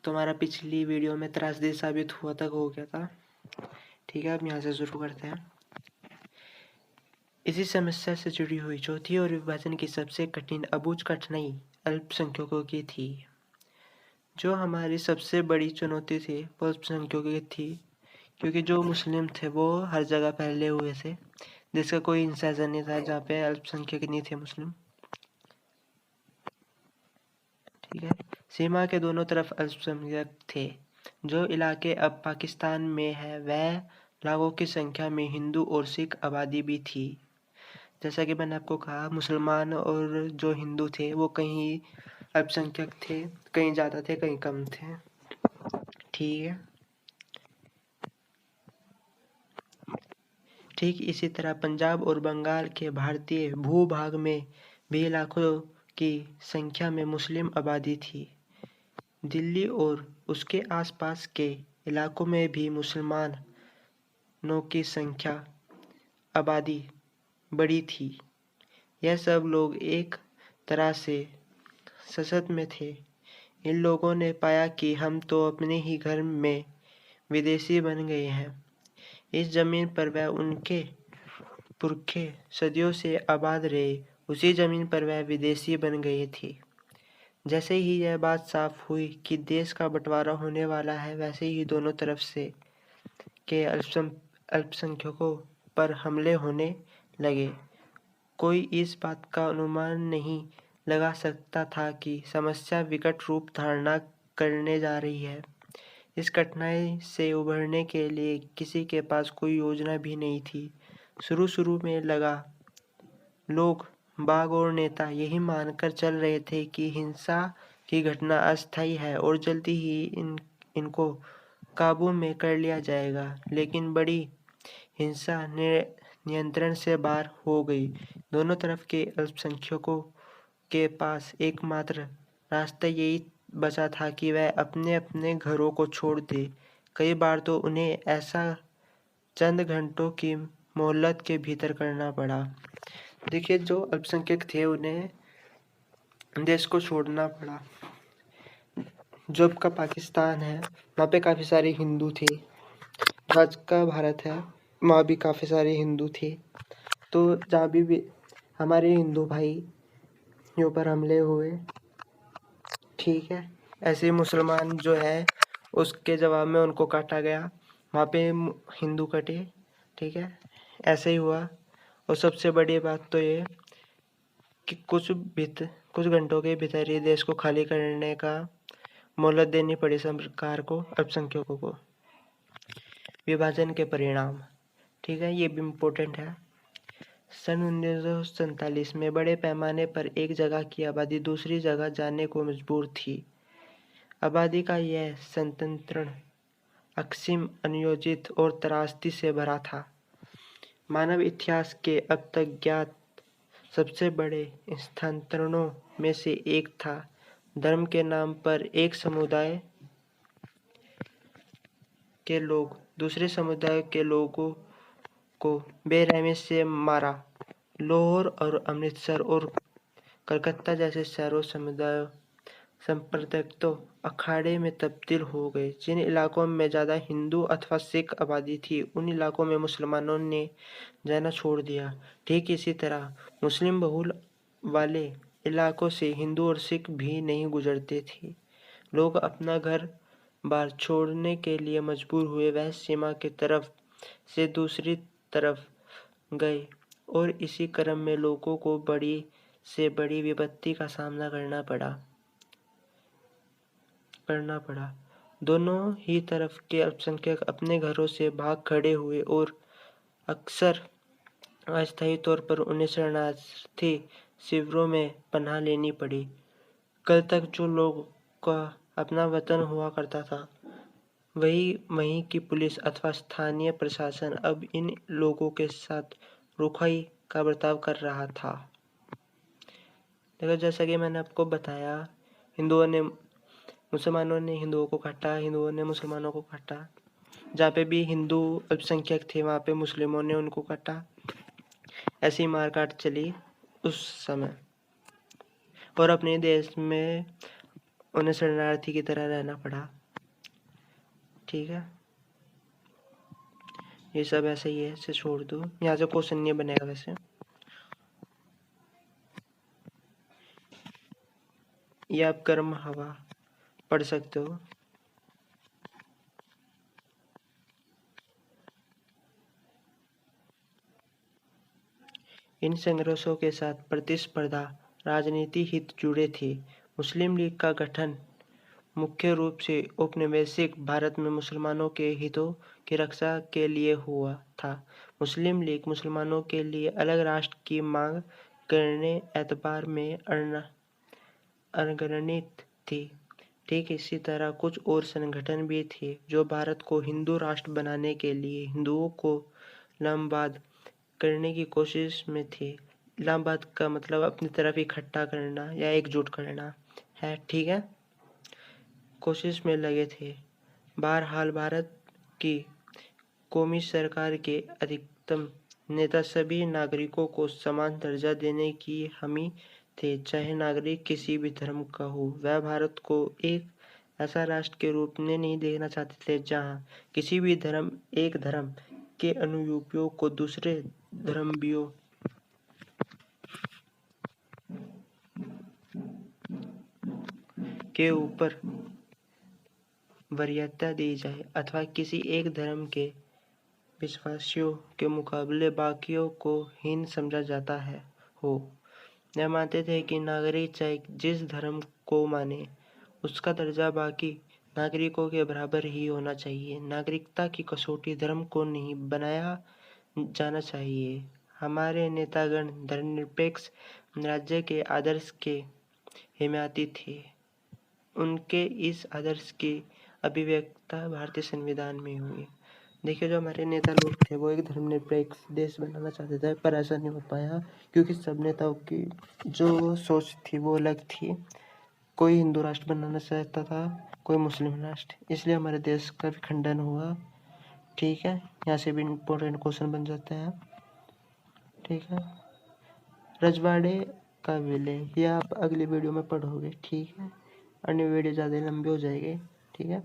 तुम्हारा पिछली वीडियो में त्रासदी साबित हुआ तक हो गया था। ठीक है, अब यहाँ से शुरू करते हैं। इसी समस्या से जुड़ी हुई चौथी और विभाजन की सबसे कठिन अबूझ कठिनाई अल्पसंख्यकों की थी। जो हमारी सबसे बड़ी चुनौती थी वो अल्पसंख्यकों की थी, क्योंकि जो मुस्लिम थे वो हर जगह फैले हुए थे, जिसका कोई इंसाइजर नहीं था जहाँ पे अल्पसंख्यक नहीं थे मुस्लिम। ठीक है, सीमा के दोनों तरफ अल्पसंख्यक थे। जो इलाके अब पाकिस्तान में है वह लाखों की संख्या में हिंदू और सिख आबादी भी थी। जैसा कि मैंने आपको कहा, मुसलमान और जो हिंदू थे वो कहीं अल्पसंख्यक थे, कहीं ज़्यादा थे, कहीं कम थे। ठीक है, ठीक इसी तरह पंजाब और बंगाल के भारतीय भूभाग में भी लाखों की संख्या में मुस्लिम आबादी थी। दिल्ली और उसके आसपास के इलाकों में भी मुसलमानों की संख्या आबादी बड़ी थी। यह सब लोग एक तरह से सशक्त में थे। इन लोगों ने पाया कि हम तो अपने ही घर में विदेशी बन गए हैं। इस जमीन पर वह उनके पुरखे सदियों से आबाद रहे, उसी जमीन पर वह विदेशी बन गए थे। जैसे ही यह बात साफ हुई कि देश का बंटवारा होने वाला है, वैसे ही दोनों तरफ से के अल्पसंख्यकों पर हमले होने लगे। कोई इस बात का अनुमान नहीं लगा सकता था कि समस्या विकट रूप धारण करने जा रही है। इस कठिनाई से उभरने के लिए किसी के पास कोई योजना भी नहीं थी। शुरू में लोग बाग और नेता यही मानकर चल रहे थे कि हिंसा की घटना अस्थायी है और जल्दी ही इनको काबू में कर लिया जाएगा, लेकिन बड़ी हिंसा नियंत्रण से बाहर हो गई। दोनों तरफ के अल्पसंख्यकों के पास एकमात्र रास्ता यही बचा था कि वह अपने अपने घरों को छोड़ दे। कई बार तो उन्हें ऐसा चंद घंटों की मोहलत के भीतर करना पड़ा। देखिए, जो अल्पसंख्यक थे उन्हें देश को छोड़ना पड़ा। जो का पाकिस्तान है वहाँ पे काफ़ी सारे हिंदू थे, आज का भारत है वहाँ भी काफ़ी सारे हिंदू थे। तो जहाँ भी हमारे हिंदू भाइयों पर हमले हुए, ठीक है, ऐसे मुसलमान जो है उसके जवाब में उनको काटा गया, वहाँ पे हिंदू कटे। ठीक है, ऐसे ही हुआ। और सबसे बड़ी बात तो ये कि कुछ घंटों के भीतर ही देश को खाली करने का मोहलत देनी पड़ी सरकार को, अल्पसंख्यकों को। विभाजन के परिणाम, ठीक है, ये भी इम्पोर्टेंट है। सन 1947 में बड़े पैमाने पर एक जगह की आबादी दूसरी जगह जाने को मजबूर थी। आबादी का यह स्थानांतरण असीम, अनियोजित और त्रासदी से भरा था। मानव इतिहास के अब तक ज्ञात सबसे बड़े स्थानांतरणों में से एक था। धर्म के नाम पर एक समुदाय के लोग दूसरे समुदाय के लोगों को बेरहमी से मारा। लाहौर और अमृतसर और कलकत्ता जैसे शहरों समुदायों संप्रदायों अखाड़े में तब्दील हो गए। जिन इलाकों में ज़्यादा हिंदू अथवा सिख आबादी थी, उन इलाकों में मुसलमानों ने जाना छोड़ दिया। ठीक इसी तरह मुस्लिम बहुल वाले इलाकों से हिंदू और सिख भी नहीं गुजरते थे। लोग अपना घर बार छोड़ने के लिए मजबूर हुए, वह सीमा की तरफ से दूसरी तरफ गए और इसी क्रम में लोगों को बड़ी से बड़ी विपत्ति का सामना करना पड़ा। दोनों ही तरफ के अल्पसंख्यक अपने घरों से भाग खड़े हुए और अक्सर अस्थायी तौर पर उन्हें शरणार्थी शिविरों में पनाह लेनी पड़ी। कल तक जो लोगों का अपना वतन हुआ करता था, वहीं की पुलिस अथवा स्थानीय प्रशासन अब इन लोगों के साथ रुखाई का बर्ताव कर रहा था। देखो, जैसा कि मैंने आपको बताया, मुसलमानों ने हिंदुओं को काटा, हिंदुओं ने मुसलमानों को काटा। जहाँ पे भी हिंदू अल्पसंख्यक थे वहाँ पे मुस्लिमों ने उनको काटा। ऐसी मारकाट चली उस समय। और अपने देश में उन्हें शरणार्थी की तरह रहना पड़ा। ठीक है, ये सब ऐसे ही है, इसे छोड़ दो, यहाँ से क्वेश्चन नहीं बनेगा वैसे। ये आप गर्म हवा पढ़ सकते हो। इन संघर्षों के साथ प्रतिस्पर्धा राजनीति हित जुड़े थे। मुस्लिम लीग का गठन मुख्य रूप से औपनिवेशिक भारत में मुसलमानों के हितों की रक्षा के लिए हुआ था। मुस्लिम लीग मुसलमानों के लिए अलग राष्ट्र की मांग करने एतबार में अग्रणित थी। ठीक इसी तरह कुछ और संगठन भी थे जो भारत को हिंदू राष्ट्र बनाने के लिए हिंदुओं को लामबंद करने की कोशिश में थे। लामबंद का मतलब अपनी तरफ इकट्ठा करना या एकजुट करना है। ठीक है, कोशिश में लगे थे। बहरहाल भारत की कौमी सरकार के अधिकतम नेता सभी नागरिकों को समान दर्जा देने की हामी थे, चाहे नागरिक किसी भी धर्म का हो। वह भारत को एक ऐसा राष्ट्र के रूप में नहीं देखना चाहते थे जहां किसी भी एक धर्म के अनुयायियों को दूसरे धर्मियों के ऊपर वरीयता दी जाए अथवा किसी एक धर्म के विश्वासियों के मुकाबले बाकियों को हीन समझा जाता है हो। यह मानते थे कि नागरिक चाहे जिस धर्म को माने, उसका दर्जा बाकी नागरिकों के बराबर ही होना चाहिए। नागरिकता की कसौटी धर्म को नहीं बनाया जाना चाहिए। हमारे नेतागण धर्मनिरपेक्ष राज्य के आदर्श के हिमायती थे। उनके इस आदर्श की अभिव्यक्ति भारतीय संविधान में हुई। देखिए, जो हमारे नेता लोग थे वो एक धर्मनिरपेक्ष देश बनाना चाहते थे, पर ऐसा नहीं हो पाया क्योंकि सब नेताओं की जो सोच थी वो अलग थी। कोई हिंदू राष्ट्र बनाना चाहता था, कोई मुस्लिम राष्ट्र, इसलिए हमारे देश का विखंडन हुआ। ठीक है, यहाँ से भी इम्पोर्टेंट क्वेश्चन बन जाते हैं। ठीक है, रजवाड़े का विलय ये आप अगली वीडियो में पढ़ोगे। ठीक है, अन्य वीडियो ज़्यादा लंबी हो जाएगी। ठीक है।